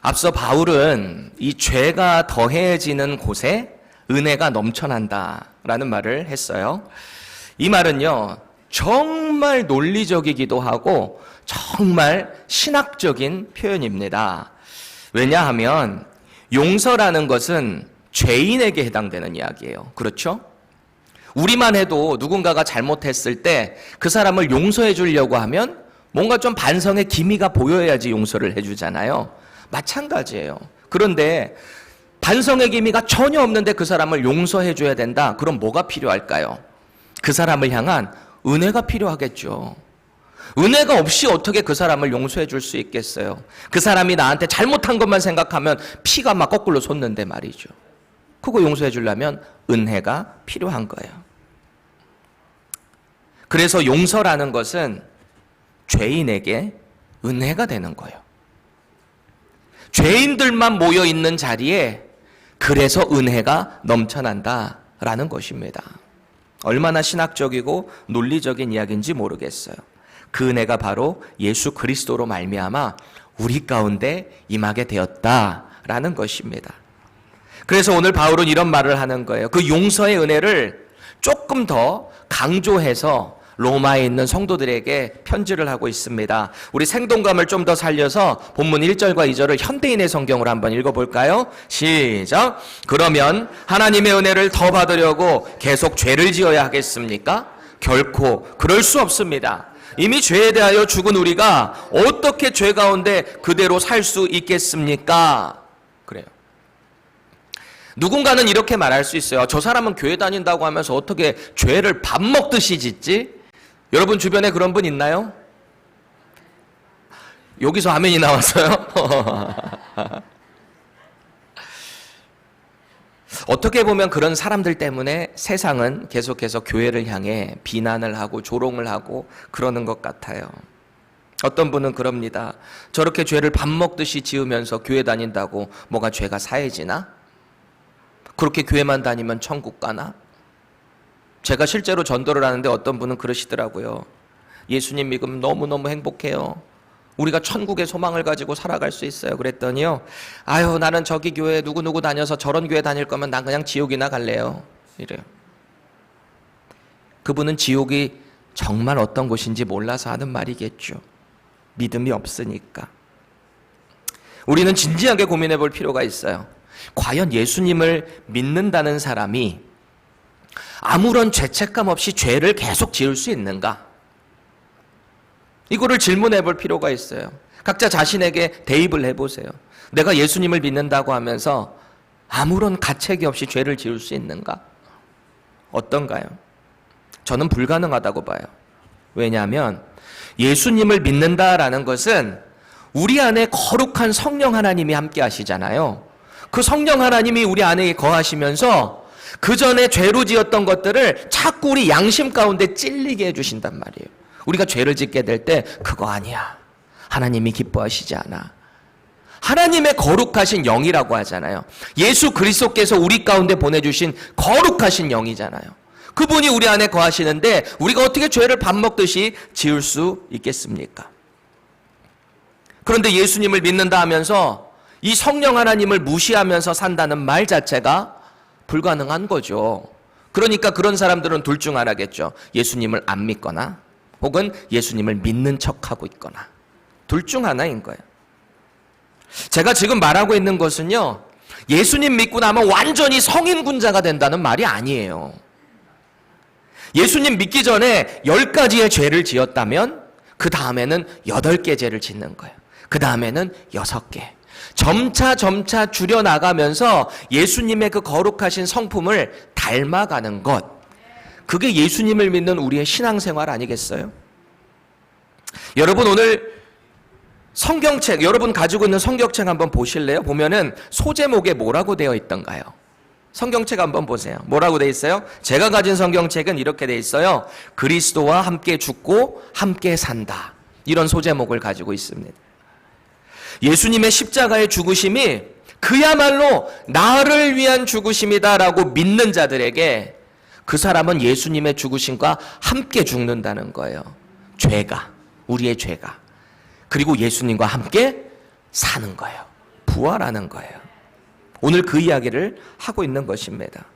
앞서 바울은 이 죄가 더해지는 곳에 은혜가 넘쳐난다라는 말을 했어요. 이 말은요, 정말 논리적이기도 하고 정말 신학적인 표현입니다. 왜냐하면 용서라는 것은 죄인에게 해당되는 이야기예요. 그렇죠? 우리만 해도 누군가가 잘못했을 때 그 사람을 용서해 주려고 하면 뭔가 좀 반성의 기미가 보여야지 용서를 해주잖아요. 마찬가지예요. 그런데 반성의 기미가 전혀 없는데 그 사람을 용서해 줘야 된다. 그럼 뭐가 필요할까요? 그 사람을 향한 은혜가 필요하겠죠. 은혜가 없이 어떻게 그 사람을 용서해 줄 수 있겠어요? 그 사람이 나한테 잘못한 것만 생각하면 피가 막 거꾸로 솟는데 말이죠. 그거 용서해 주려면 은혜가 필요한 거예요. 그래서 용서라는 것은 죄인에게 은혜가 되는 거예요. 죄인들만 모여 있는 자리에 그래서 은혜가 넘쳐난다라는 것입니다. 얼마나 신학적이고 논리적인 이야기인지 모르겠어요. 그 은혜가 바로 예수 그리스도로 말미암아 우리 가운데 임하게 되었다라는 것입니다. 그래서 오늘 바울은 이런 말을 하는 거예요. 그 용서의 은혜를 조금 더 강조해서 로마에 있는 성도들에게 편지를 하고 있습니다. 우리 생동감을 좀 더 살려서 본문 1절과 2절을 현대인의 성경으로 한번 읽어볼까요? 시작! 그러면 하나님의 은혜를 더 받으려고 계속 죄를 지어야 하겠습니까? 결코 그럴 수 없습니다. 이미 죄에 대하여 죽은 우리가 어떻게 죄 가운데 그대로 살 수 있겠습니까? 그래요. 누군가는 이렇게 말할 수 있어요. 저 사람은 교회 다닌다고 하면서 어떻게 죄를 밥 먹듯이 짓지? 여러분 주변에 그런 분 있나요? 여기서 아멘이 나왔어요? 어떻게 보면 그런 사람들 때문에 세상은 계속해서 교회를 향해 비난을 하고 조롱을 하고 그러는 것 같아요. 어떤 분은 그럽니다. 저렇게 죄를 밥 먹듯이 지으면서 교회 다닌다고 뭐가 죄가 사해지나? 그렇게 교회만 다니면 천국 가나? 제가 실제로 전도를 하는데 어떤 분은 그러시더라고요. 예수님 믿으면 너무너무 행복해요. 우리가 천국의 소망을 가지고 살아갈 수 있어요. 그랬더니요. 아유, 나는 저기 교회 누구누구 다녀서 저런 교회 다닐 거면 난 그냥 지옥이나 갈래요. 이래요. 그분은 지옥이 정말 어떤 곳인지 몰라서 하는 말이겠죠. 믿음이 없으니까. 우리는 진지하게 고민해 볼 필요가 있어요. 과연 예수님을 믿는다는 사람이 아무런 죄책감 없이 죄를 계속 지을 수 있는가? 이거를 질문해 볼 필요가 있어요. 각자 자신에게 대입을 해보세요. 내가 예수님을 믿는다고 하면서 아무런 가책이 없이 죄를 지을 수 있는가? 어떤가요? 저는 불가능하다고 봐요. 왜냐하면 예수님을 믿는다라는 것은 우리 안에 거룩한 성령 하나님이 함께 하시잖아요. 그 성령 하나님이 우리 안에 거하시면서 그 전에 죄로 지었던 것들을 자꾸 우리 양심 가운데 찔리게 해주신단 말이에요. 우리가 죄를 짓게 될 때 그거 아니야. 하나님이 기뻐하시지 않아. 하나님의 거룩하신 영이라고 하잖아요. 예수 그리스도께서 우리 가운데 보내주신 거룩하신 영이잖아요. 그분이 우리 안에 거하시는데 우리가 어떻게 죄를 밥 먹듯이 지을 수 있겠습니까? 그런데 예수님을 믿는다 하면서 이 성령 하나님을 무시하면서 산다는 말 자체가 불가능한 거죠. 그러니까 그런 사람들은 둘 중 하나겠죠. 예수님을 안 믿거나 혹은 예수님을 믿는 척하고 있거나 둘 중 하나인 거예요. 제가 지금 말하고 있는 것은요, 예수님 믿고 나면 완전히 성인군자가 된다는 말이 아니에요. 예수님 믿기 전에 10가지의 죄를 지었다면 그 다음에는 8개 죄를 짓는 거예요. 그 다음에는 6개. 점차 줄여나가면서 예수님의 그 거룩하신 성품을 닮아가는 것. 그게 예수님을 믿는 우리의 신앙생활 아니겠어요? 여러분 오늘 성경책, 여러분 가지고 있는 성경책 한번 보실래요? 보면은 소제목에 뭐라고 되어 있던가요? 성경책 한번 보세요. 뭐라고 되어 있어요? 제가 가진 성경책은 이렇게 되어 있어요. 그리스도와 함께 죽고 함께 산다. 이런 소제목을 가지고 있습니다. 예수님의 십자가의 죽으심이 그야말로 나를 위한 죽으심이다라고 믿는 자들에게 그 사람은 예수님의 죽으심과 함께 죽는다는 거예요. 죄가, 우리의 죄가. 그리고 예수님과 함께 사는 거예요. 부활하는 거예요. 오늘 그 이야기를 하고 있는 것입니다.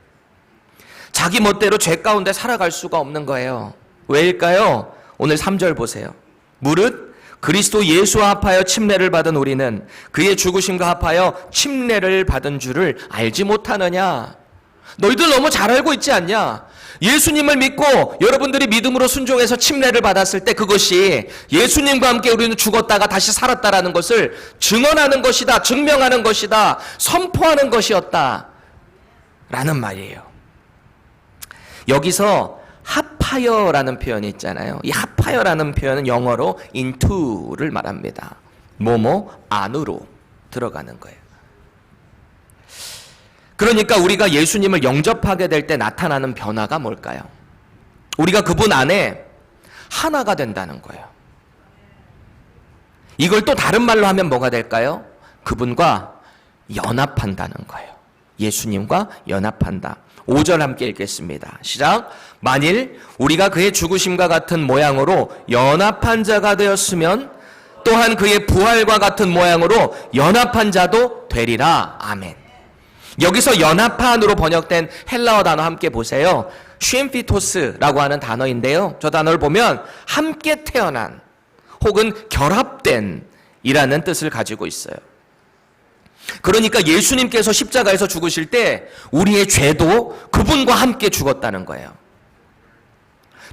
자기 멋대로 죄 가운데 살아갈 수가 없는 거예요. 왜일까요? 오늘 3절 보세요. 무릇 그리스도 예수와 합하여 침례를 받은 우리는 그의 죽으심과 합하여 침례를 받은 줄을 알지 못하느냐. 너희들 너무 잘 알고 있지 않냐? 예수님을 믿고 여러분들이 믿음으로 순종해서 침례를 받았을 때 그것이 예수님과 함께 우리는 죽었다가 다시 살았다라는 것을 증언하는 것이다, 증명하는 것이다, 선포하는 것이었다 라는 말이에요. 여기서 합하여라는 표현이 있잖아요. 이 합하여라는 표현은 영어로 into를 말합니다. 뭐뭐 안으로 들어가는 거예요. 그러니까 우리가 예수님을 영접하게 될 때 나타나는 변화가 뭘까요? 우리가 그분 안에 하나가 된다는 거예요. 이걸 또 다른 말로 하면 뭐가 될까요? 그분과 연합한다는 거예요. 예수님과 연합한다. 5절 함께 읽겠습니다. 시작. 만일 우리가 그의 죽으심과 같은 모양으로 연합한 자가 되었으면 또한 그의 부활과 같은 모양으로 연합한 자도 되리라. 아멘. 여기서 연합한으로 번역된 헬라어 단어 함께 보세요. 쉼피토스라고 하는 단어인데요. 저 단어를 보면 함께 태어난 혹은 결합된 이라는 뜻을 가지고 있어요. 그러니까 예수님께서 십자가에서 죽으실 때 우리의 죄도 그분과 함께 죽었다는 거예요.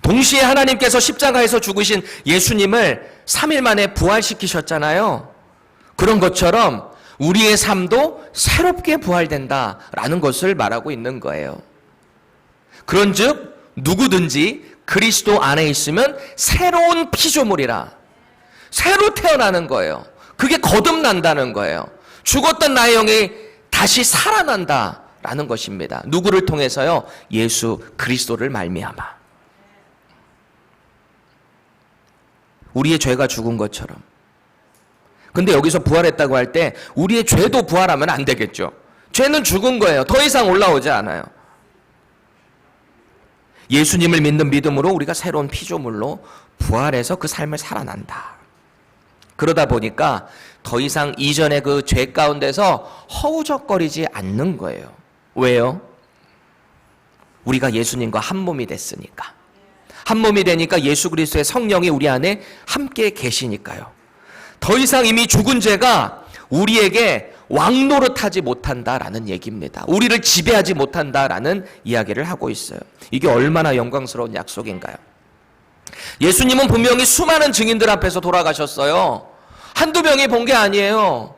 동시에 하나님께서 십자가에서 죽으신 예수님을 3일 만에 부활시키셨잖아요. 그런 것처럼 우리의 삶도 새롭게 부활된다라는 것을 말하고 있는 거예요. 그런즉 누구든지 그리스도 안에 있으면 새로운 피조물이라. 새로 태어나는 거예요. 그게 거듭난다는 거예요. 죽었던 나의 영이 다시 살아난다라는 것입니다. 누구를 통해서요? 예수 그리스도를 말미암아. 우리의 죄가 죽은 것처럼. 근데 여기서 부활했다고 할 때 우리의 죄도 부활하면 안 되겠죠. 죄는 죽은 거예요. 더 이상 올라오지 않아요. 예수님을 믿는 믿음으로 우리가 새로운 피조물로 부활해서 그 삶을 살아난다. 그러다 보니까 더 이상 이전의 그 죄 가운데서 허우적거리지 않는 거예요. 왜요? 우리가 예수님과 한 몸이 됐으니까. 한 몸이 되니까 예수 그리스도의 성령이 우리 안에 함께 계시니까요. 더 이상 이미 죽은 죄가 우리에게 왕노릇하지 못한다라는 얘기입니다. 우리를 지배하지 못한다라는 이야기를 하고 있어요. 이게 얼마나 영광스러운 약속인가요? 예수님은 분명히 수많은 증인들 앞에서 돌아가셨어요. 한두 명이 본 게 아니에요.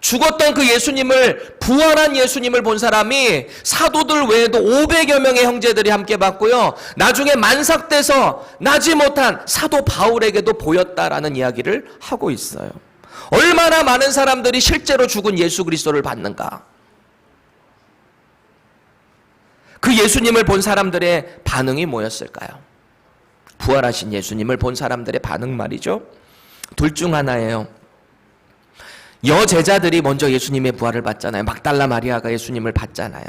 죽었던 그 예수님을, 부활한 예수님을 본 사람이 사도들 외에도 500여 명의 형제들이 함께 봤고요. 나중에 만삭돼서 나지 못한 사도 바울에게도 보였다라는 이야기를 하고 있어요. 얼마나 많은 사람들이 실제로 죽은 예수 그리스도를 봤는가. 그 예수님을 본 사람들의 반응이 뭐였을까요? 부활하신 예수님을 본 사람들의 반응 말이죠. 둘 중 하나예요. 여제자들이 먼저 예수님의 부활을 봤잖아요. 막달라 마리아가 예수님을 봤잖아요.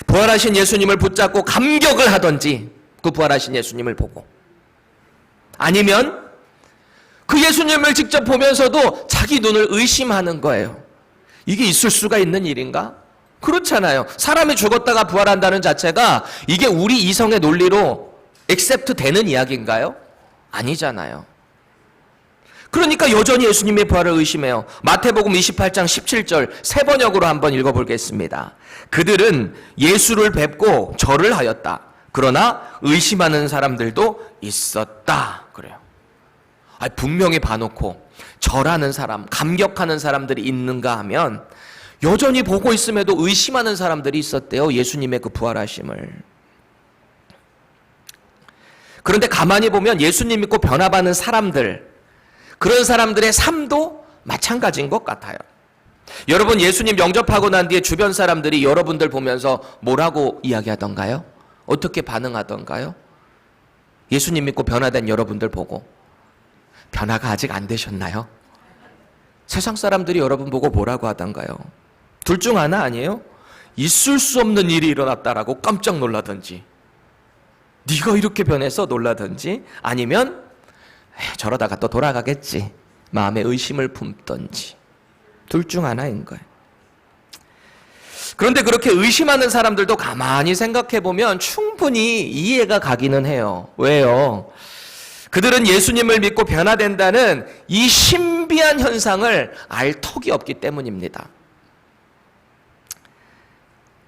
부활하신 예수님을 붙잡고 감격을 하던지 그 부활하신 예수님을 보고, 아니면 그 예수님을 직접 보면서도 자기 눈을 의심하는 거예요. 이게 있을 수가 있는 일인가? 그렇잖아요. 사람이 죽었다가 부활한다는 자체가 이게 우리 이성의 논리로 액셉트 되는 이야기인가요? 아니잖아요. 그러니까 여전히 예수님의 부활을 의심해요. 마태복음 28장 17절 세 번역으로 한번 읽어보겠습니다. 그들은 예수를 뵙고 절을 하였다. 그러나 의심하는 사람들도 있었다. 그래요. 분명히 봐놓고 절하는 사람, 감격하는 사람들이 있는가 하면 여전히 보고 있음에도 의심하는 사람들이 있었대요. 예수님의 그 부활하심을. 그런데 가만히 보면 예수님 믿고 변화받는 사람들, 그런 사람들의 삶도 마찬가지인 것 같아요. 여러분, 예수님 영접하고 난 뒤에 주변 사람들이 여러분들 보면서 뭐라고 이야기하던가요? 어떻게 반응하던가요? 예수님 믿고 변화된 여러분들 보고 변화가 아직 안 되셨나요? 세상 사람들이 여러분 보고 뭐라고 하던가요? 둘 중 하나 아니에요? 있을 수 없는 일이 일어났다라고 깜짝 놀라든지, 네가 이렇게 변해서 놀라든지, 아니면 저러다가 또 돌아가겠지 마음에 의심을 품던지. 둘 중 하나인 거예요. 그런데 그렇게 의심하는 사람들도 가만히 생각해 보면 충분히 이해가 가기는 해요. 왜요? 그들은 예수님을 믿고 변화된다는 이 신비한 현상을 알 턱이 없기 때문입니다.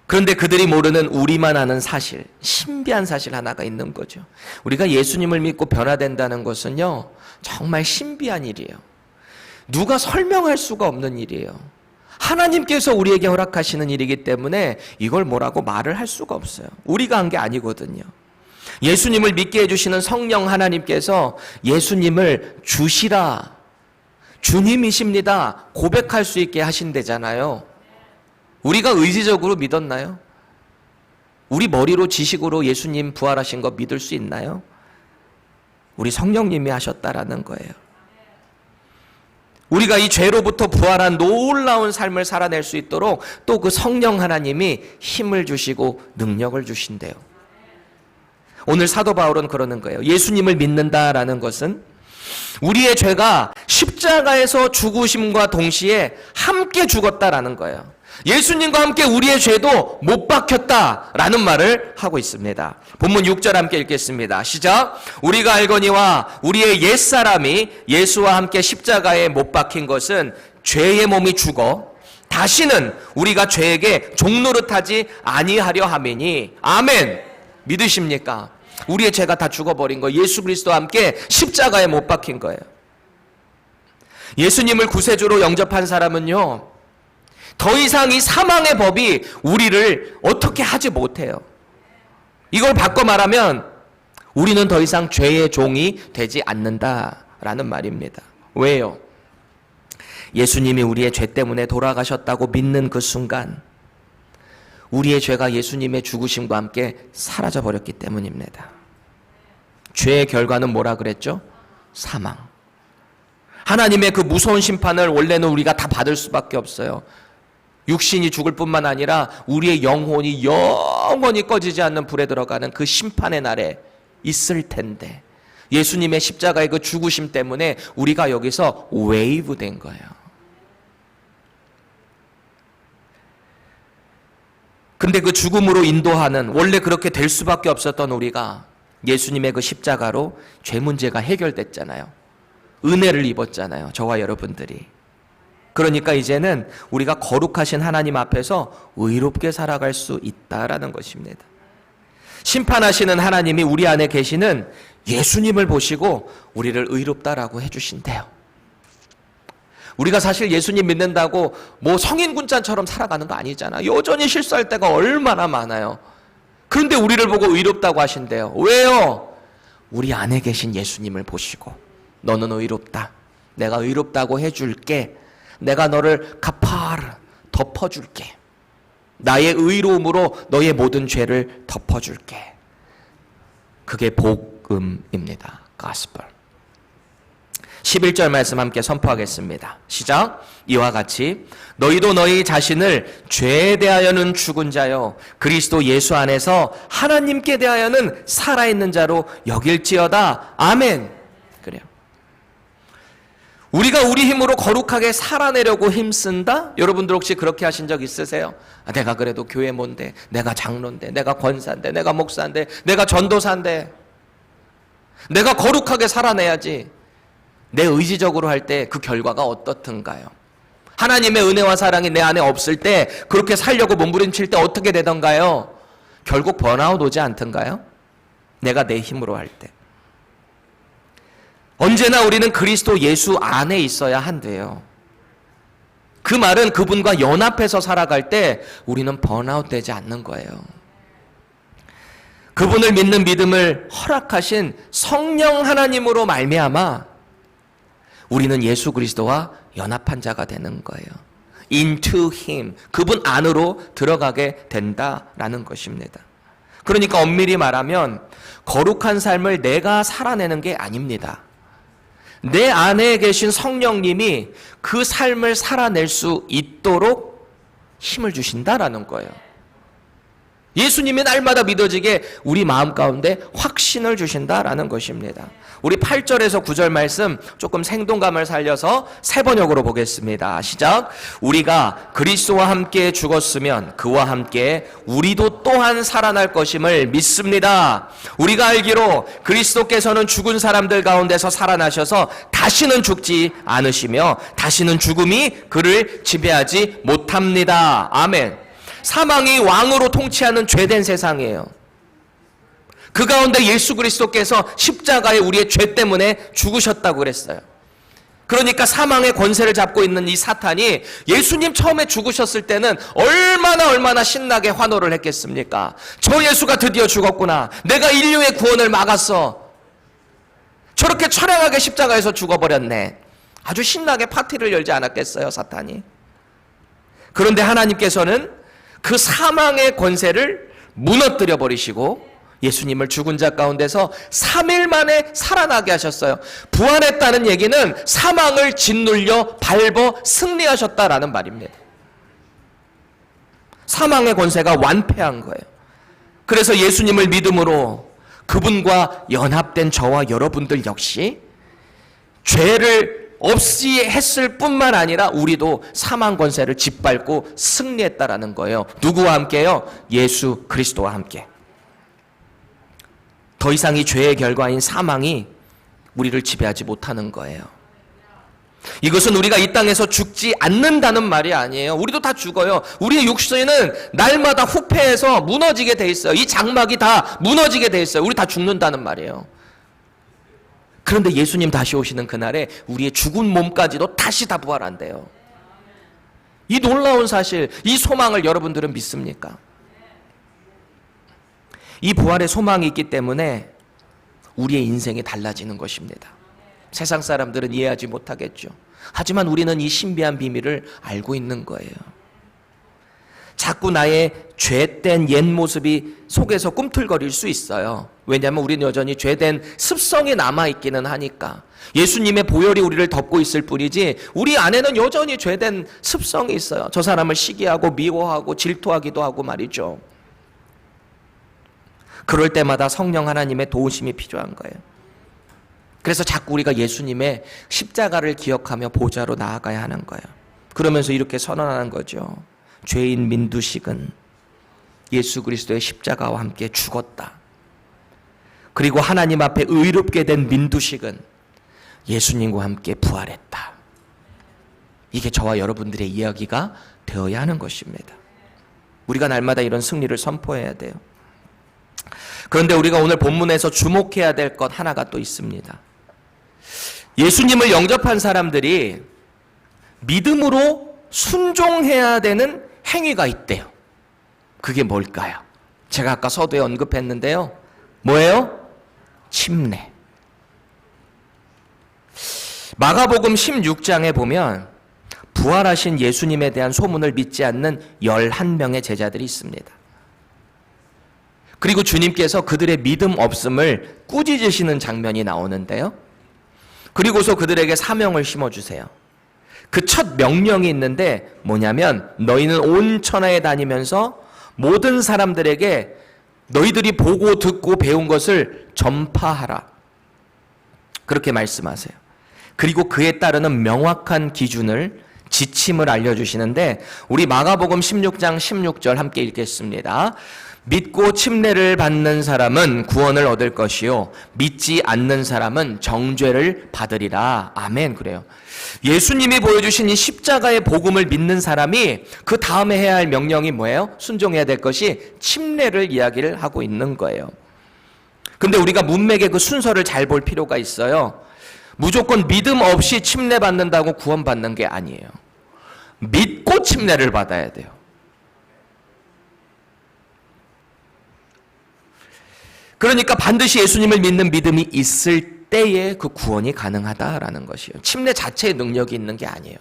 그런데 그들이 모르는 우리만 아는 사실, 신비한 사실 하나가 있는 거죠. 우리가 예수님을 믿고 변화된다는 것은요, 정말 신비한 일이에요. 누가 설명할 수가 없는 일이에요. 하나님께서 우리에게 허락하시는 일이기 때문에 이걸 뭐라고 말을 할 수가 없어요. 우리가 한 게 아니거든요. 예수님을 믿게 해주시는 성령 하나님께서 예수님을 주시라, 주님이십니다 고백할 수 있게 하신대잖아요. 우리가 의지적으로 믿었나요? 우리 머리로 지식으로 예수님 부활하신 거 믿을 수 있나요? 우리 성령님이 하셨다라는 거예요. 우리가 이 죄로부터 부활한 놀라운 삶을 살아낼 수 있도록 또 그 성령 하나님이 힘을 주시고 능력을 주신대요. 오늘 사도 바울은 그러는 거예요. 예수님을 믿는다라는 것은 우리의 죄가 십자가에서 죽으심과 동시에 함께 죽었다라는 거예요. 예수님과 함께 우리의 죄도 못 박혔다라는 말을 하고 있습니다. 본문 6절 함께 읽겠습니다. 시작. 우리가 알거니와 우리의 옛사람이 예수와 함께 십자가에 못 박힌 것은 죄의 몸이 죽어 다시는 우리가 죄에게 종노릇하지 아니하려 함이니. 아멘. 믿으십니까? 우리의 죄가 다 죽어버린 거, 예수 그리스도와 함께 십자가에 못 박힌 거예요. 예수님을 구세주로 영접한 사람은요, 더 이상 이 사망의 법이 우리를 어떻게 하지 못해요. 이걸 바꿔 말하면 우리는 더 이상 죄의 종이 되지 않는다라는 말입니다. 왜요? 예수님이 우리의 죄 때문에 돌아가셨다고 믿는 그 순간 우리의 죄가 예수님의 죽으심과 함께 사라져 버렸기 때문입니다. 죄의 결과는 뭐라 그랬죠? 사망. 하나님의 그 무서운 심판을 원래는 우리가 다 받을 수밖에 없어요. 육신이 죽을 뿐만 아니라 우리의 영혼이 영원히 꺼지지 않는 불에 들어가는 그 심판의 날에 있을 텐데 예수님의 십자가의 그 죽으심 때문에 우리가 여기서 웨이브 된 거예요. 근데 그 죽음으로 인도하는, 원래 그렇게 될 수밖에 없었던 우리가 예수님의 그 십자가로 죄 문제가 해결됐잖아요. 은혜를 입었잖아요. 저와 여러분들이. 그러니까 이제는 우리가 거룩하신 하나님 앞에서 의롭게 살아갈 수 있다라는 것입니다. 심판하시는 하나님이 우리 안에 계시는 예수님을 보시고 우리를 의롭다라고 해주신대요. 우리가 사실 예수님 믿는다고 뭐 성인군자처럼 살아가는 거 아니잖아. 여전히 실수할 때가 얼마나 많아요. 그런데 우리를 보고 의롭다고 하신대요. 왜요? 우리 안에 계신 예수님을 보시고 너는 의롭다. 내가 의롭다고 해줄게. 내가 너를 카파르 덮어줄게. 나의 의로움으로 너의 모든 죄를 덮어줄게. 그게 복음입니다. 가스펠. 11절 말씀 함께 선포하겠습니다. 시작. 이와 같이 너희도 너희 자신을 죄에 대하여는 죽은 자요 그리스도 예수 안에서 하나님께 대하여는 살아있는 자로 여길지어다. 아멘. 그래요. 우리가 우리 힘으로 거룩하게 살아내려고 힘쓴다? 여러분들 혹시 그렇게 하신 적 있으세요? 내가 그래도 교회 뭔데, 내가 장로인데, 내가 권사인데, 내가 목사인데, 내가 전도사인데, 내가 거룩하게 살아내야지. 내 의지적으로 할 때 그 결과가 어떻든가요? 하나님의 은혜와 사랑이 내 안에 없을 때 그렇게 살려고 몸부림칠 때 어떻게 되던가요? 결국 번아웃 오지 않던가요? 내가 내 힘으로 할 때. 언제나 우리는 그리스도 예수 안에 있어야 한대요. 그 말은 그분과 연합해서 살아갈 때 우리는 번아웃 되지 않는 거예요. 그분을 믿는 믿음을 허락하신 성령 하나님으로 말미암아 우리는 예수 그리스도와 연합한 자가 되는 거예요. Into Him. 그분 안으로 들어가게 된다라는 것입니다. 그러니까 엄밀히 말하면 거룩한 삶을 내가 살아내는 게 아닙니다. 내 안에 계신 성령님이 그 삶을 살아낼 수 있도록 힘을 주신다라는 거예요. 예수님이 날마다 믿어지게 우리 마음 가운데 확신을 주신다라는 것입니다. 우리 8절에서 9절 말씀 조금 생동감을 살려서 세 번역으로 보겠습니다. 시작. 우리가 그리스도와 함께 죽었으면 그와 함께 우리도 또한 살아날 것임을 믿습니다. 우리가 알기로 그리스도께서는 죽은 사람들 가운데서 살아나셔서 다시는 죽지 않으시며 다시는 죽음이 그를 지배하지 못합니다. 아멘. 사망이 왕으로 통치하는 죄된 세상이에요. 그 가운데 예수 그리스도께서 십자가에 우리의 죄 때문에 죽으셨다고 그랬어요. 그러니까 사망의 권세를 잡고 있는 이 사탄이 예수님 처음에 죽으셨을 때는 얼마나 신나게 환호를 했겠습니까? 저 예수가 드디어 죽었구나. 내가 인류의 구원을 막았어. 저렇게 처량하게 십자가에서 죽어버렸네. 아주 신나게 파티를 열지 않았겠어요, 사탄이? 그런데 하나님께서는 그 사망의 권세를 무너뜨려 버리시고 예수님을 죽은 자 가운데서 3일 만에 살아나게 하셨어요. 부활했다는 얘기는 사망을 짓눌려 밟어 승리하셨다라는 말입니다. 사망의 권세가 완패한 거예요. 그래서 예수님을 믿음으로 그분과 연합된 저와 여러분들 역시 죄를 없이 했을 뿐만 아니라 우리도 사망 권세를 짓밟고 승리했다라는 거예요. 누구와 함께요? 예수 그리스도와 함께. 더 이상 이 죄의 결과인 사망이 우리를 지배하지 못하는 거예요. 이것은 우리가 이 땅에서 죽지 않는다는 말이 아니에요. 우리도 다 죽어요. 우리의 육신은 날마다 후패해서 무너지게 돼 있어요. 이 장막이 다 무너지게 돼 있어요. 우리 다 죽는다는 말이에요. 그런데 예수님 다시 오시는 그날에 우리의 죽은 몸까지도 다시 다 부활한대요. 이 놀라운 사실, 이 소망을 여러분들은 믿습니까? 이 부활의 소망이 있기 때문에 우리의 인생이 달라지는 것입니다. 세상 사람들은 이해하지 못하겠죠. 하지만 우리는 이 신비한 비밀을 알고 있는 거예요. 자꾸 나의 죄된 옛 모습이 속에서 꿈틀거릴 수 있어요. 왜냐하면 우리는 여전히 죄된 습성이 남아있기는 하니까. 예수님의 보혈이 우리를 덮고 있을 뿐이지 우리 안에는 여전히 죄된 습성이 있어요. 저 사람을 시기하고 미워하고 질투하기도 하고 말이죠. 그럴 때마다 성령 하나님의 도우심이 필요한 거예요. 그래서 자꾸 우리가 예수님의 십자가를 기억하며 보좌로 나아가야 하는 거예요. 그러면서 이렇게 선언하는 거죠. 죄인 민두식은 예수 그리스도의 십자가와 함께 죽었다. 그리고 하나님 앞에 의롭게 된 민두식은 예수님과 함께 부활했다. 이게 저와 여러분들의 이야기가 되어야 하는 것입니다. 우리가 날마다 이런 승리를 선포해야 돼요. 그런데 우리가 오늘 본문에서 주목해야 될 것 하나가 또 있습니다. 예수님을 영접한 사람들이 믿음으로 순종해야 되는 행위가 있대요. 그게 뭘까요? 제가 아까 서두에 언급했는데요. 뭐예요? 침례. 마가복음 16장에 보면 부활하신 예수님에 대한 소문을 믿지 않는 11명의 제자들이 있습니다. 그리고 주님께서 그들의 믿음 없음을 꾸짖으시는 장면이 나오는데요. 그리고서 그들에게 사명을 심어주세요. 그 첫 명령이 있는데 뭐냐면 너희는 온 천하에 다니면서 모든 사람들에게 너희들이 보고 듣고 배운 것을 전파하라. 그렇게 말씀하세요. 그리고 그에 따르는 명확한 기준을 지침을 알려주시는데 우리 마가복음 16장 16절 함께 읽겠습니다. 믿고 침례를 받는 사람은 구원을 얻을 것이요 믿지 않는 사람은 정죄를 받으리라. 아멘. 그래요. 예수님이 보여주신 이 십자가의 복음을 믿는 사람이 그 다음에 해야 할 명령이 뭐예요? 순종해야 될 것이 침례를 이야기를 하고 있는 거예요. 근데 우리가 문맥의 그 순서를 잘 볼 필요가 있어요. 무조건 믿음 없이 침례 받는다고 구원받는 게 아니에요. 믿고 침례를 받아야 돼요. 그러니까 반드시 예수님을 믿는 믿음이 있을 때에 그 구원이 가능하다라는 것이에요. 침례 자체의 능력이 있는 게 아니에요.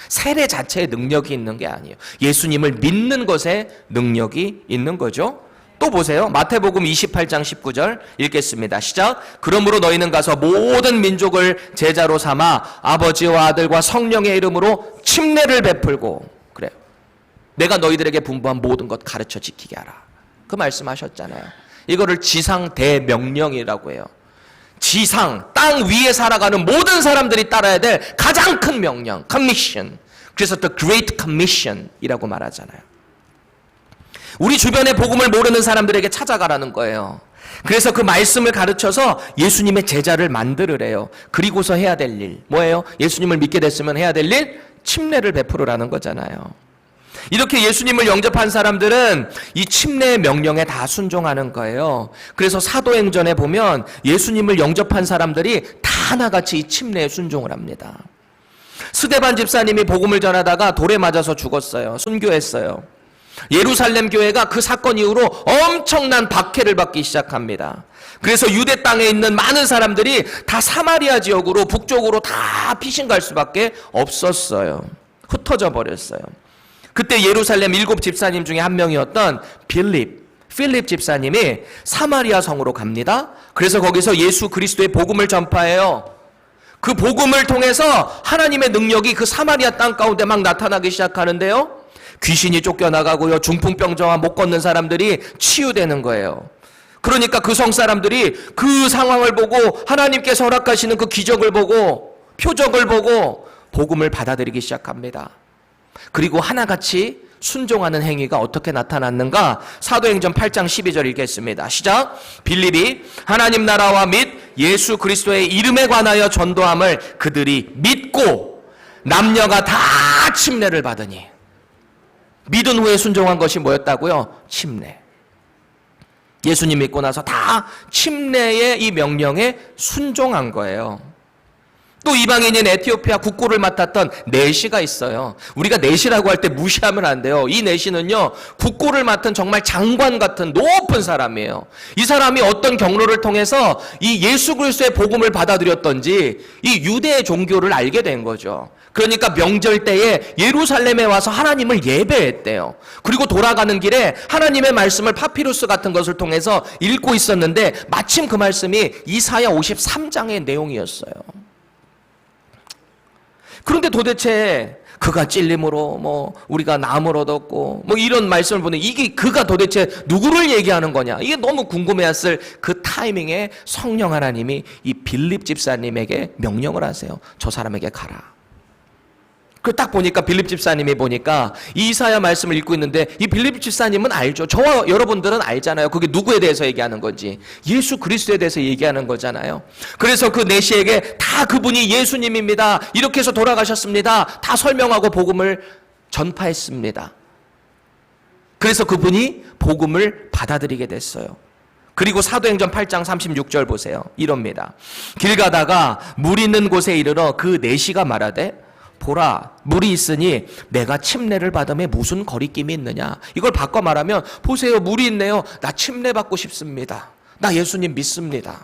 세례 자체의 능력이 있는 게 아니에요. 예수님을 믿는 것에 능력이 있는 거죠. 또 보세요. 마태복음 28장 19절 읽겠습니다. 시작. 그러므로 너희는 가서 모든 민족을 제자로 삼아 아버지와 아들과 성령의 이름으로 침례를 베풀고 그래요. 내가 너희들에게 분부한 모든 것 가르쳐 지키게 하라. 그 말씀하셨잖아요. 이거를 지상 대명령이라고 해요. 지상, 땅 위에 살아가는 모든 사람들이 따라야 될 가장 큰 명령, commission. 그래서 The Great Commission이라고 말하잖아요. 우리 주변에 복음을 모르는 사람들에게 찾아가라는 거예요. 그래서 그 말씀을 가르쳐서 예수님의 제자를 만들으래요. 그리고서 해야 될 일, 뭐예요? 예수님을 믿게 됐으면 해야 될 일, 침례를 베풀으라는 거잖아요. 이렇게 예수님을 영접한 사람들은 이 침례의 명령에 다 순종하는 거예요. 그래서 사도행전에 보면 예수님을 영접한 사람들이 다 하나같이 이 침례에 순종을 합니다. 스데반 집사님이 복음을 전하다가 돌에 맞아서 죽었어요. 순교했어요. 예루살렘 교회가 그 사건 이후로 엄청난 박해를 받기 시작합니다. 그래서 유대 땅에 있는 많은 사람들이 다 사마리아 지역으로 북쪽으로 다 피신 갈 수밖에 없었어요. 흩어져 버렸어요. 그때 예루살렘 7 집사님 중에 한 명이었던 필립 집사님이 사마리아 성으로 갑니다. 그래서 거기서 예수 그리스도의 복음을 전파해요. 그 복음을 통해서 하나님의 능력이 그 사마리아 땅 가운데 막 나타나기 시작하는데요. 귀신이 쫓겨나가고요. 중풍병자와 못 걷는 사람들이 치유되는 거예요. 그러니까 그 성 사람들이 그 상황을 보고 하나님께서 허락하시는 그 기적을 보고 표적을 보고 복음을 받아들이기 시작합니다. 그리고 하나같이 순종하는 행위가 어떻게 나타났는가? 사도행전 8장 12절 읽겠습니다. 시작. 빌립이 하나님 나라와 및 예수 그리스도의 이름에 관하여 전도함을 그들이 믿고 남녀가 다 침례를 받으니. 믿은 후에 순종한 것이 뭐였다고요? 침례. 예수님 믿고 나서 다 침례의 이 명령에 순종한 거예요. 또 이방인인 에티오피아 국고를 맡았던 내시가 있어요. 우리가 내시라고 할 때 무시하면 안 돼요. 이 내시는요, 국고를 맡은 정말 장관 같은 높은 사람이에요. 이 사람이 어떤 경로를 통해서 이 예수 그리스도의 복음을 받아들였던지 이 유대의 종교를 알게 된 거죠. 그러니까 명절 때에 예루살렘에 와서 하나님을 예배했대요. 그리고 돌아가는 길에 하나님의 말씀을 파피루스 같은 것을 통해서 읽고 있었는데 마침 그 말씀이 이사야 53장의 내용이었어요. 그런데 도대체 그가 찔림으로 뭐 우리가 나음을 얻었고 뭐 이런 말씀을 보니 이게 그가 도대체 누구를 얘기하는 거냐, 이게 너무 궁금해했을 그 타이밍에 성령 하나님이 이 빌립 집사님에게 명령을 하세요. 저 사람에게 가라. 그 딱 보니까 빌립 집사님이 보니까 이 이사야 말씀을 읽고 있는데 이 빌립 집사님은 알죠. 저와 여러분들은 알잖아요. 그게 누구에 대해서 얘기하는 건지. 예수 그리스도에 대해서 얘기하는 거잖아요. 그래서 그 내시에게 다 그분이 예수님입니다. 이렇게 해서 돌아가셨습니다. 다 설명하고 복음을 전파했습니다. 그래서 그분이 복음을 받아들이게 됐어요. 그리고 사도행전 8장 36절 보세요. 이럽니다. 길 가다가 물 있는 곳에 이르러 그 내시가 말하되 보라, 물이 있으니 내가 침례를 받음에 무슨 거리낌이 있느냐. 이걸 바꿔 말하면 보세요, 물이 있네요. 나 침례 받고 싶습니다. 나 예수님 믿습니다.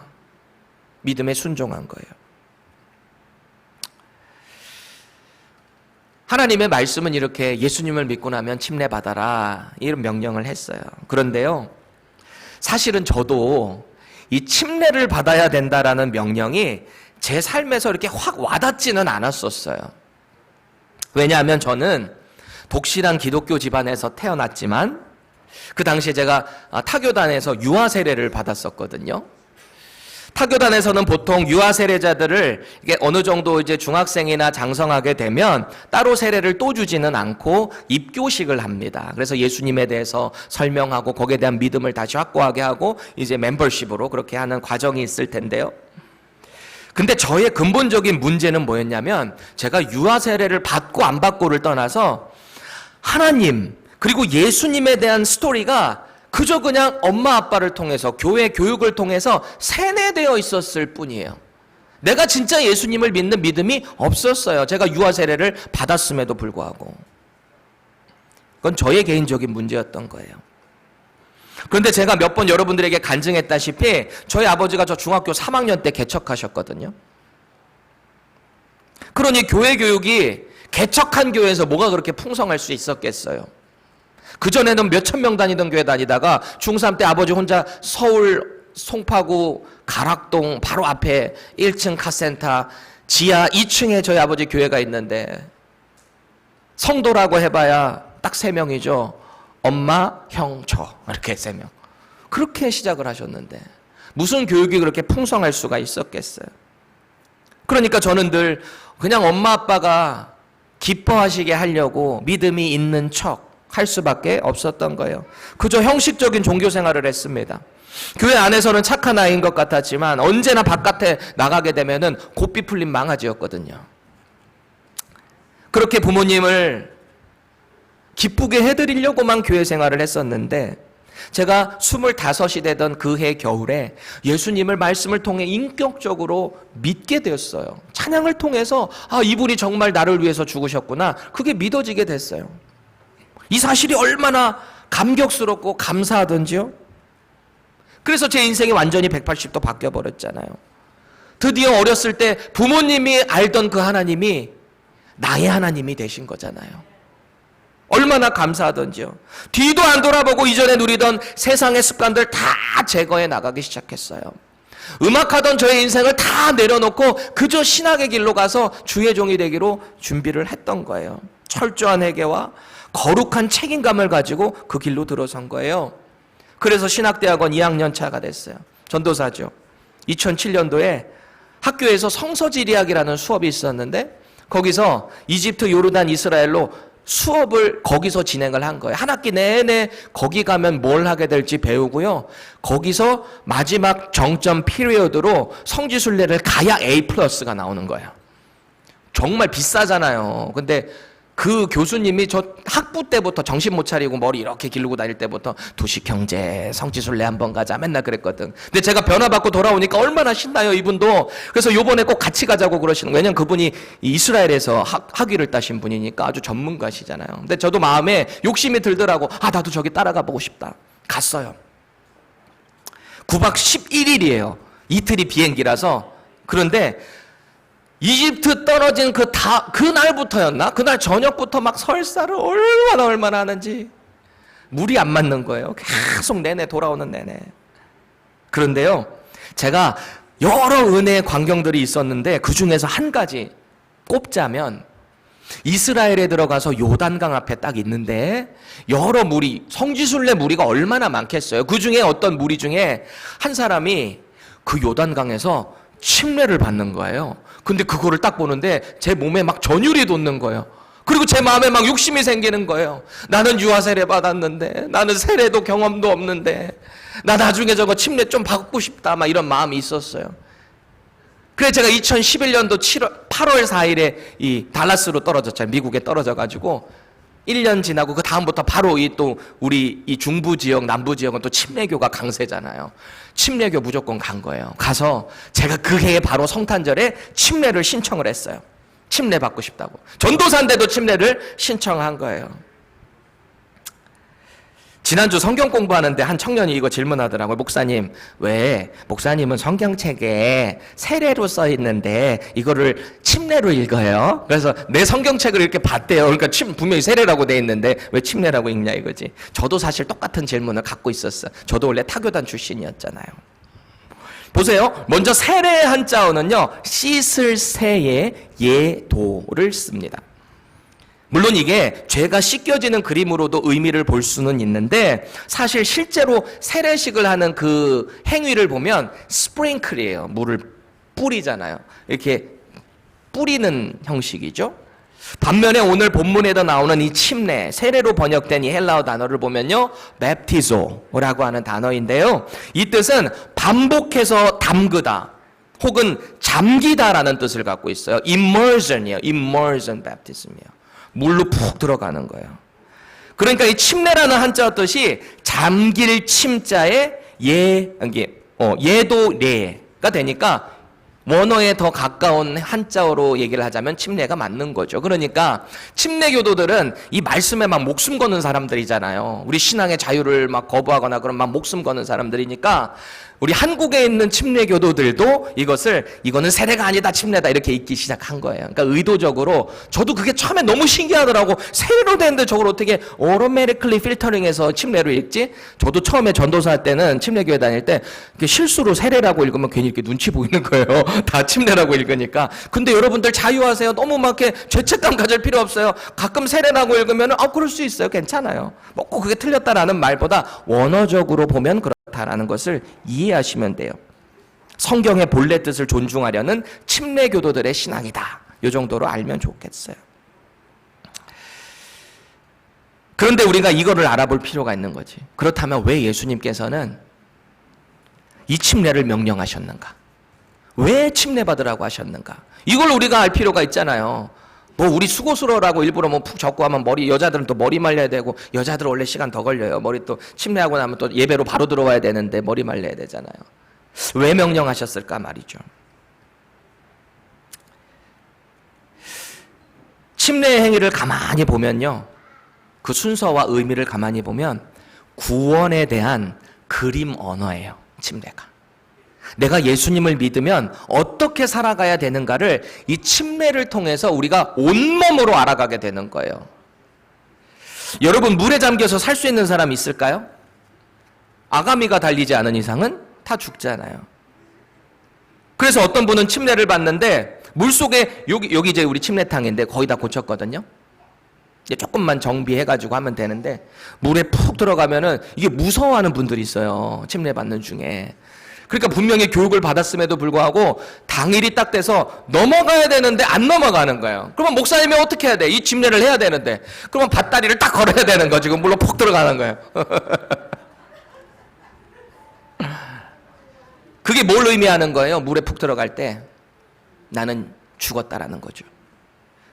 믿음에 순종한 거예요. 하나님의 말씀은 이렇게 예수님을 믿고 나면 침례 받아라, 이런 명령을 했어요. 그런데요, 사실은 저도 이 침례를 받아야 된다라는 명령이 제 삶에서 이렇게 확 와닿지는 않았었어요. 왜냐하면 저는 독실한 기독교 집안에서 태어났지만 그 당시에 제가 타교단에서 유아 세례를 받았었거든요. 타교단에서는 보통 유아 세례자들을 이게 어느 정도 이제 중학생이나 장성하게 되면 따로 세례를 또 주지는 않고 입교식을 합니다. 그래서 예수님에 대해서 설명하고 거기에 대한 믿음을 다시 확고하게 하고 이제 멤버십으로 그렇게 하는 과정이 있을 텐데요. 근데 저의 근본적인 문제는 뭐였냐면 제가 유아 세례를 받고 안 받고를 떠나서 하나님 그리고 예수님에 대한 스토리가 그저 그냥 엄마 아빠를 통해서 교회 교육을 통해서 세뇌되어 있었을 뿐이에요. 내가 진짜 예수님을 믿는 믿음이 없었어요. 제가 유아 세례를 받았음에도 불구하고. 그건 저의 개인적인 문제였던 거예요. 그런데 제가 몇 번 여러분들에게 간증했다시피 저희 아버지가 저 중학교 3학년 때 개척하셨거든요. 그러니 교회 교육이 개척한 교회에서 뭐가 그렇게 풍성할 수 있었겠어요. 그전에는 몇천 명 다니던 교회 다니다가 중3 때 아버지 혼자 서울 송파구 가락동 바로 앞에 1층 카센터 지하 2층에 저희 아버지 교회가 있는데 성도라고 해봐야 딱 3명이죠. 엄마, 형, 저 이렇게 3명. 그렇게 시작을 하셨는데 무슨 교육이 그렇게 풍성할 수가 있었겠어요. 그러니까 저는 늘 그냥 엄마 아빠가 기뻐하시게 하려고 믿음이 있는 척 할 수밖에 없었던 거예요. 그저 형식적인 종교 생활을 했습니다. 교회 안에서는 착한 아이인 것 같았지만 언제나 바깥에 나가게 되면은 고삐 풀린 망아지였거든요. 그렇게 부모님을 기쁘게 해드리려고만 교회 생활을 했었는데 제가 25이 되던 그 해 겨울에 예수님을 말씀을 통해 인격적으로 믿게 되었어요. 찬양을 통해서 이분이 정말 나를 위해서 죽으셨구나. 그게 믿어지게 됐어요. 이 사실이 얼마나 감격스럽고 감사하던지요. 그래서 제 인생이 완전히 180도 바뀌어버렸잖아요. 드디어 어렸을 때 부모님이 알던 그 하나님이 나의 하나님이 되신 거잖아요. 얼마나 감사하던지요. 뒤도 안 돌아보고 이전에 누리던 세상의 습관들 다 제거해 나가기 시작했어요. 음악하던 저의 인생을 다 내려놓고 그저 신학의 길로 가서 주의 종이 되기로 준비를 했던 거예요. 철저한 회개와 거룩한 책임감을 가지고 그 길로 들어선 거예요. 그래서 신학대학원 2학년 차가 됐어요. 전도사죠. 2007년도에 학교에서 성서지리학이라는 수업이 있었는데 거기서 이집트, 요르단, 이스라엘로 수업을 거기서 진행을 한 거예요. 한 학기 내내 거기 가면 뭘 하게 될지 배우고요. 거기서 마지막 정점 피리어드로 성지순례를 가야 A+가 나오는 거예요. 정말 비싸잖아요. 근데 그 교수님이 저 학부 때부터 정신 못 차리고 머리 이렇게 기르고 다닐 때부터 도시경제 성지순례 한번 가자 맨날 그랬거든. 근데 제가 변화받고 돌아오니까 얼마나 신나요 이분도. 그래서 요번에 꼭 같이 가자고 그러시는 거예요. 왜냐면 그분이 이스라엘에서 학위를 따신 분이니까 아주 전문가시잖아요. 근데 저도 마음에 욕심이 들더라고. 나도 저기 따라가 보고 싶다. 갔어요. 9박 11일이에요. 이틀이 비행기라서. 그런데 이집트 떨어진 그날부터였나? 그날 저녁부터 막 설사를 얼마나 하는지 물이 안 맞는 거예요. 계속 내내 돌아오는 내내. 그런데요, 제가 여러 은혜의 광경들이 있었는데 그 중에서 한 가지 꼽자면 이스라엘에 들어가서 요단강 앞에 딱 있는데 여러 무리, 성지순례 무리가 얼마나 많겠어요. 그 중에 어떤 무리 중에 한 사람이 그 요단강에서 침례를 받는 거예요. 근데 그거를 딱 보는데 제 몸에 막 전율이 돋는 거예요. 그리고 제 마음에 막 욕심이 생기는 거예요. 나는 유아 세례 받았는데, 나는 세례도 경험도 없는데, 나 나중에 저거 침례 좀 받고 싶다, 막 이런 마음이 있었어요. 그래서 제가 2011년도 8월 4일에 이 달라스로 떨어졌잖아요. 미국에 떨어져가지고 1년 지나고 그 다음부터 바로 우리 이 중부 지역, 남부 지역은 또 침례교가 강세잖아요. 침례교 무조건 간 거예요. 가서 제가 그 해에 바로 성탄절에 침례를 신청을 했어요. 침례 받고 싶다고. 전도사인데도 침례를 신청한 거예요. 지난주 성경 공부하는데 한 청년이 이거 질문하더라고요. 목사님, 왜 목사님은 성경책에 세례로 써 있는데 이거를 침례로 읽어요? 그래서 내 성경책을 이렇게 봤대요. 그러니까 분명히 세례라고 돼 있는데 왜 침례라고 읽냐 이거지. 저도 사실 똑같은 질문을 갖고 있었어요. 저도 원래 타교단 출신이었잖아요. 보세요. 먼저 세례의 한자어는요, 씻을 세의 예도를 씁니다. 물론 이게 죄가 씻겨지는 그림으로도 의미를 볼 수는 있는데 사실 실제로 세례식을 하는 그 행위를 보면 스프링클이에요. 물을 뿌리잖아요. 이렇게 뿌리는 형식이죠. 반면에 오늘 본문에도 나오는 이 침례, 세례로 번역된 이 헬라어 단어를 보면요, 베프티조라고 하는 단어인데요. 이 뜻은 반복해서 담그다 혹은 잠기다라는 뜻을 갖고 있어요. immersion이에요. immersion baptism이에요. 물로 푹 들어가는 거예요. 그러니까 이 침례라는 한자 뜻이 잠길 침자에 예도례가 되니까 원어에 더 가까운 한자어로 얘기를 하자면 침례가 맞는 거죠. 그러니까 침례교도들은 이 말씀에 막 목숨 거는 사람들이잖아요. 우리 신앙의 자유를 막 거부하거나 그런 막 목숨 거는 사람들이니까 우리 한국에 있는 침례교도들도 이거는 세례가 아니다 침례다 이렇게 읽기 시작한 거예요. 그러니까 의도적으로 저도 그게 처음에 너무 신기하더라고. 세례로 되는데 저걸 어떻게 automatically filtering해서 침례로 읽지? 저도 처음에 전도사 할 때는 침례교회 다닐 때 실수로 세례라고 읽으면 괜히 이렇게 눈치 보이는 거예요. 다 침례라고 읽으니까. 근데 여러분들 자유하세요. 너무 막 이렇게 죄책감 가질 필요 없어요. 가끔 세례라고 읽으면 그럴 수 있어요. 괜찮아요. 뭐 꼭 그게 틀렸다라는 말보다 원어적으로 보면 그렇다라는 것을 이해하시면 돼요. 성경의 본래 뜻을 존중하려는 침례 교도들의 신앙이다. 이 정도로 알면 좋겠어요. 그런데 우리가 이거를 알아볼 필요가 있는 거지. 그렇다면 왜 예수님께서는 이 침례를 명령하셨는가? 왜 침례 받으라고 하셨는가? 이걸 우리가 알 필요가 있잖아요. 뭐 우리 수고스러워라고 일부러 뭐 푹 젖고 하면 여자들은 또 머리 말려야 되고, 여자들 원래 시간 더 걸려요. 머리 또 침례하고 나면 또 예배로 바로 들어와야 되는데 머리 말려야 되잖아요. 왜 명령하셨을까 말이죠. 침례의 행위를 가만히 보면요, 그 순서와 의미를 가만히 보면 구원에 대한 그림 언어예요. 침례가. 내가 예수님을 믿으면 어떻게 살아가야 되는가를 이 침례를 통해서 우리가 온몸으로 알아가게 되는 거예요. 여러분, 물에 잠겨서 살 수 있는 사람 있을까요? 아가미가 달리지 않은 이상은 다 죽잖아요. 그래서 어떤 분은 침례를 받는데 물속에 여기 이제 우리 침례탕인데 거의 다 고쳤거든요. 이제 조금만 정비해가지고 하면 되는데 물에 푹 들어가면은 이게 무서워하는 분들이 있어요. 침례 받는 중에. 그러니까 분명히 교육을 받았음에도 불구하고 당일이 딱 돼서 넘어가야 되는데 안 넘어가는 거예요. 그러면 목사님이 어떻게 해야 돼? 이 침례를 해야 되는데. 그러면 밧다리를 딱 걸어야 되는 거지. 지금 물로 푹 들어가는 거예요. 그게 뭘 의미하는 거예요? 물에 푹 들어갈 때 나는 죽었다라는 거죠.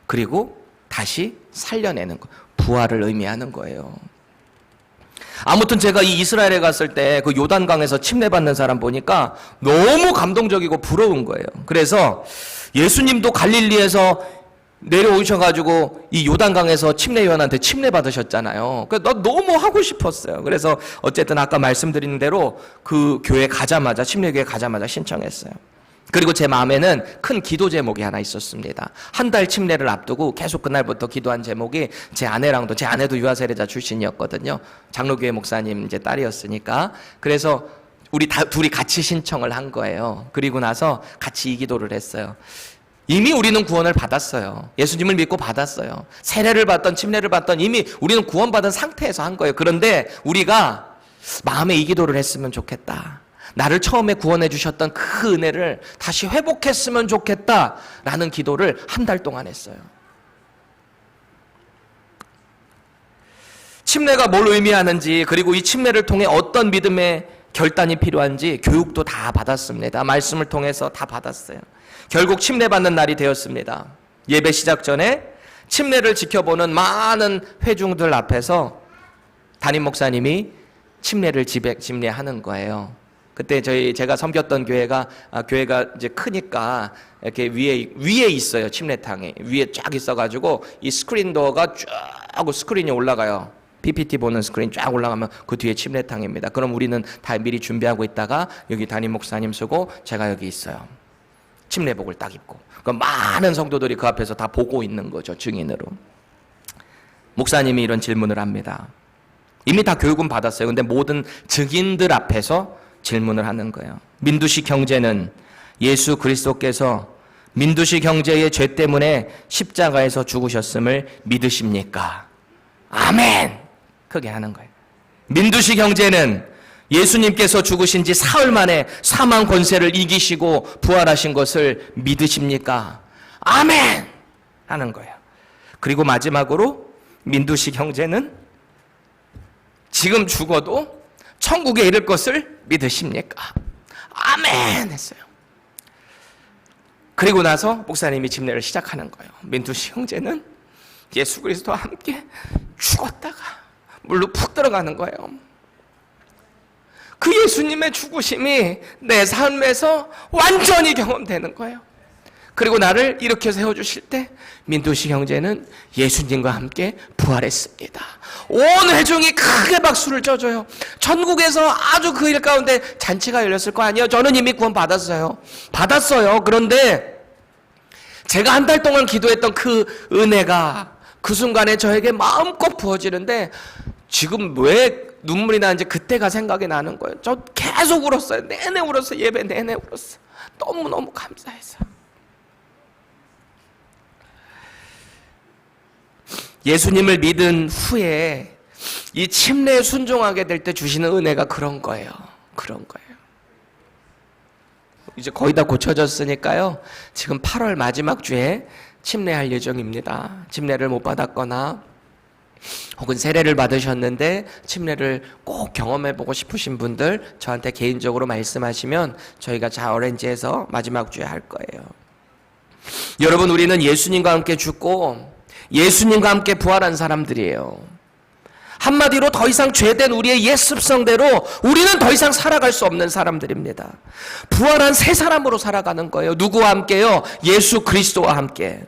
그리고 다시 살려내는 거, 부활을 의미하는 거예요. 아무튼 제가 이 이스라엘에 갔을 때 그 요단강에서 침례받는 사람 보니까 너무 감동적이고 부러운 거예요. 그래서 예수님도 갈릴리에서 내려오셔가지고 이 요단강에서 침례 요한한테 침례 받으셨잖아요. 그래서 나 너무 하고 싶었어요. 그래서 어쨌든 아까 말씀드린 대로 그 교회 가자마자, 침례교회 가자마자 신청했어요. 그리고 제 마음에는 큰 기도 제목이 하나 있었습니다. 한 달 침례를 앞두고 계속 그날부터 기도한 제목이, 제 아내도 유아세례자 출신이었거든요. 장로교회 목사님 이제 딸이었으니까. 그래서 우리 둘이 같이 신청을 한 거예요. 그리고 나서 같이 이 기도를 했어요. 이미 우리는 구원을 받았어요. 예수님을 믿고 받았어요. 세례를 받던 침례를 받던 이미 우리는 구원받은 상태에서 한 거예요. 그런데 우리가 마음에 이 기도를 했으면 좋겠다. 나를 처음에 구원해 주셨던 그 은혜를 다시 회복했으면 좋겠다라는 기도를 한 달 동안 했어요. 침례가 뭘 의미하는지, 그리고 이 침례를 통해 어떤 믿음의 결단이 필요한지 교육도 다 받았습니다. 말씀을 통해서 다 받았어요. 결국 침례 받는 날이 되었습니다. 예배 시작 전에 침례를 지켜보는 많은 회중들 앞에서 담임 목사님이 침례를 집례하는 거예요. 그때 제가 섬겼던 교회가 이제 크니까 이렇게 위에 있어요. 침례탕이 위에 쫙 있어가지고 이 스크린 도어가 쫙 스크린이 올라가요. PPT 보는 스크린 쫙 올라가면 그 뒤에 침례탕입니다. 그럼 우리는 다 미리 준비하고 있다가 여기 담임 목사님 서고 제가 여기 있어요. 침례복을 딱 입고. 그럼 많은 성도들이 그 앞에서 다 보고 있는 거죠. 증인으로. 목사님이 이런 질문을 합니다. 이미 다 교육은 받았어요. 근데 모든 증인들 앞에서 질문을 하는 거예요. 민두식 형제는 예수 그리스도께서 민두식 형제의 죄 때문에 십자가에서 죽으셨음을 믿으십니까? 아멘! 크게 하는 거예요. 민두식 형제는 예수님께서 죽으신 지 사흘 만에 사망 권세를 이기시고 부활하신 것을 믿으십니까? 아멘! 하는 거예요. 그리고 마지막으로 민두식 형제는 지금 죽어도 천국에 이를 것을 믿으십니까? 아멘! 했어요. 그리고 나서 목사님이 집례를 시작하는 거예요. 민두식 형제는 예수 그리스도와 함께 죽었다가 물로 푹 들어가는 거예요. 그 예수님의 죽으심이 내 삶에서 완전히 경험되는 거예요. 그리고 나를 일으켜 세워주실 때 민두식 형제는 예수님과 함께 부활했습니다. 온 회중이 크게 박수를 쳐줘요. 전국에서 아주 그 일 가운데 잔치가 열렸을 거 아니에요. 저는 이미 구원 받았어요. 그런데 제가 한 달 동안 기도했던 그 은혜가 그 순간에 저에게 마음껏 부어지는데, 지금 왜 눈물이 나는지 그때가 생각이 나는 거예요. 저 계속 울었어요. 내내 울었어요. 예배 내내 울었어요. 너무너무 감사해서. 예수님을 믿은 후에 이 침례에 순종하게 될 때 주시는 은혜가 그런 거예요. 그런 거예요. 이제 거의 다 고쳐졌으니까요. 지금 8월 마지막 주에 침례할 예정입니다. 침례를 못 받았거나 혹은 세례를 받으셨는데 침례를 꼭 경험해보고 싶으신 분들 저한테 개인적으로 말씀하시면 저희가 자 어렌지에서 마지막 주에 할 거예요. 여러분, 우리는 예수님과 함께 죽고 예수님과 함께 부활한 사람들이에요. 한마디로 더 이상 죄된 우리의 옛 습성대로 우리는 더 이상 살아갈 수 없는 사람들입니다. 부활한 새 사람으로 살아가는 거예요. 누구와 함께요? 예수 그리스도와 함께.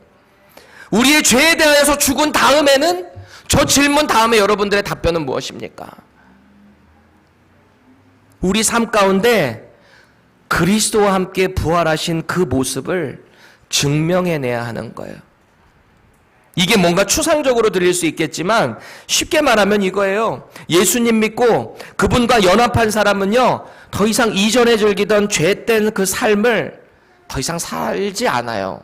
우리의 죄에 대하여서 죽은 다음에는, 저 질문 다음에 여러분들의 답변은 무엇입니까? 우리 삶 가운데 그리스도와 함께 부활하신 그 모습을 증명해내야 하는 거예요. 이게 뭔가 추상적으로 들릴 수 있겠지만 쉽게 말하면 이거예요. 예수님 믿고 그분과 연합한 사람은요, 더 이상 이전에 즐기던 죄된 그 삶을 더 이상 살지 않아요.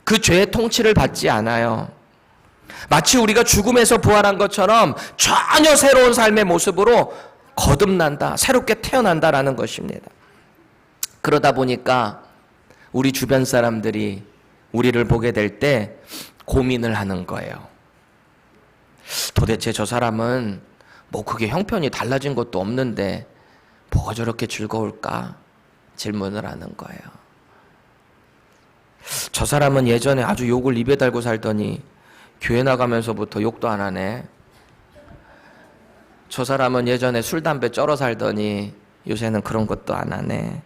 그 죄의 통치를 받지 않아요. 마치 우리가 죽음에서 부활한 것처럼 전혀 새로운 삶의 모습으로 거듭난다, 새롭게 태어난다라는 것입니다. 그러다 보니까 우리 주변 사람들이 우리를 보게 될 때 고민을 하는 거예요. 도대체 저 사람은 뭐 그게 형편이 달라진 것도 없는데 뭐가 저렇게 즐거울까? 질문을 하는 거예요. 저 사람은 예전에 아주 욕을 입에 달고 살더니 교회 나가면서부터 욕도 안 하네. 저 사람은 예전에 술, 담배 쩔어 살더니 요새는 그런 것도 안 하네.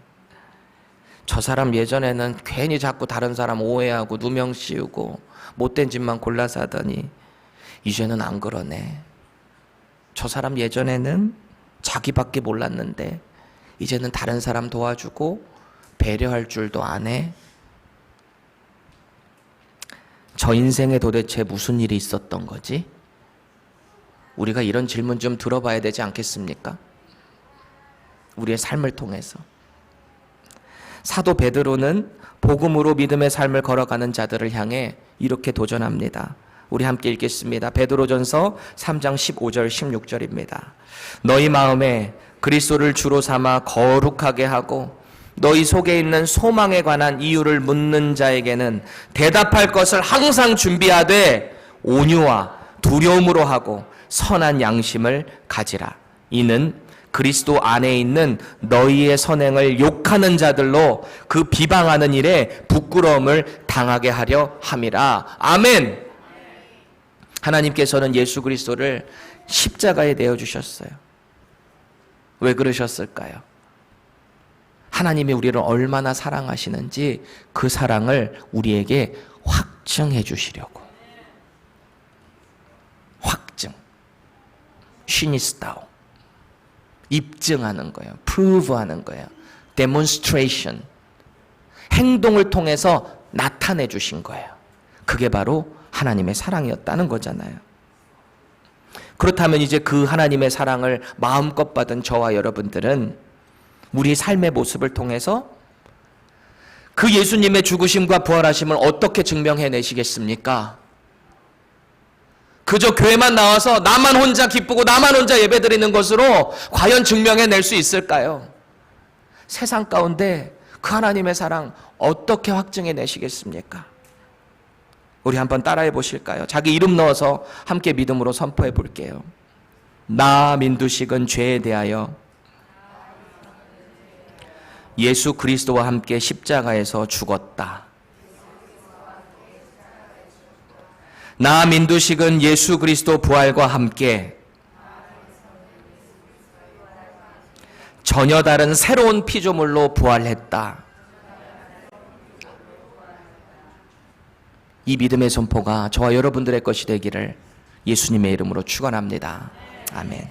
저 사람 예전에는 괜히 자꾸 다른 사람 오해하고 누명 씌우고 못된 짓만 골라서 하더니 이제는 안 그러네. 저 사람 예전에는 자기밖에 몰랐는데 이제는 다른 사람 도와주고 배려할 줄도 아네. 저 인생에 도대체 무슨 일이 있었던 거지? 우리가 이런 질문 좀 들어봐야 되지 않겠습니까? 우리의 삶을 통해서. 사도 베드로는 복음으로 믿음의 삶을 걸어가는 자들을 향해 이렇게 도전합니다. 우리 함께 읽겠습니다. 베드로전서 3장 15절 16절입니다. 너희 마음에 그리스도를 주로 삼아 거룩하게 하고 너희 속에 있는 소망에 관한 이유를 묻는 자에게는 대답할 것을 항상 준비하되 온유와 두려움으로 하고 선한 양심을 가지라. 이는 그리스도 안에 있는 너희의 선행을 욕하는 자들로 그 비방하는 일에 부끄러움을 당하게 하려 함이라. 아멘. 하나님께서는 예수 그리스도를 십자가에 내어주셨어요. 왜 그러셨을까요? 하나님이 우리를 얼마나 사랑하시는지 그 사랑을 우리에게 확증해 주시려고. 확증. 시니스타오. 입증하는 거예요. prove하는 거예요. demonstration. 행동을 통해서 나타내 주신 거예요. 그게 바로 하나님의 사랑이었다는 거잖아요. 그렇다면 이제 그 하나님의 사랑을 마음껏 받은 저와 여러분들은 우리 삶의 모습을 통해서 그 예수님의 죽으심과 부활하심을 어떻게 증명해내시겠습니까? 그저 교회만 나와서 나만 혼자 기쁘고 나만 혼자 예배드리는 것으로 과연 증명해낼 수 있을까요? 세상 가운데 그 하나님의 사랑 어떻게 확증해내시겠습니까? 우리 한번 따라해 보실까요? 자기 이름 넣어서 함께 믿음으로 선포해 볼게요. 나 민두식은 죄에 대하여 예수 그리스도와 함께 십자가에서 죽었다. 나 민두식은 예수 그리스도 부활과 함께 전혀 다른 새로운 피조물로 부활했다. 이 믿음의 선포가 저와 여러분들의 것이 되기를 예수님의 이름으로 축원합니다. 아멘.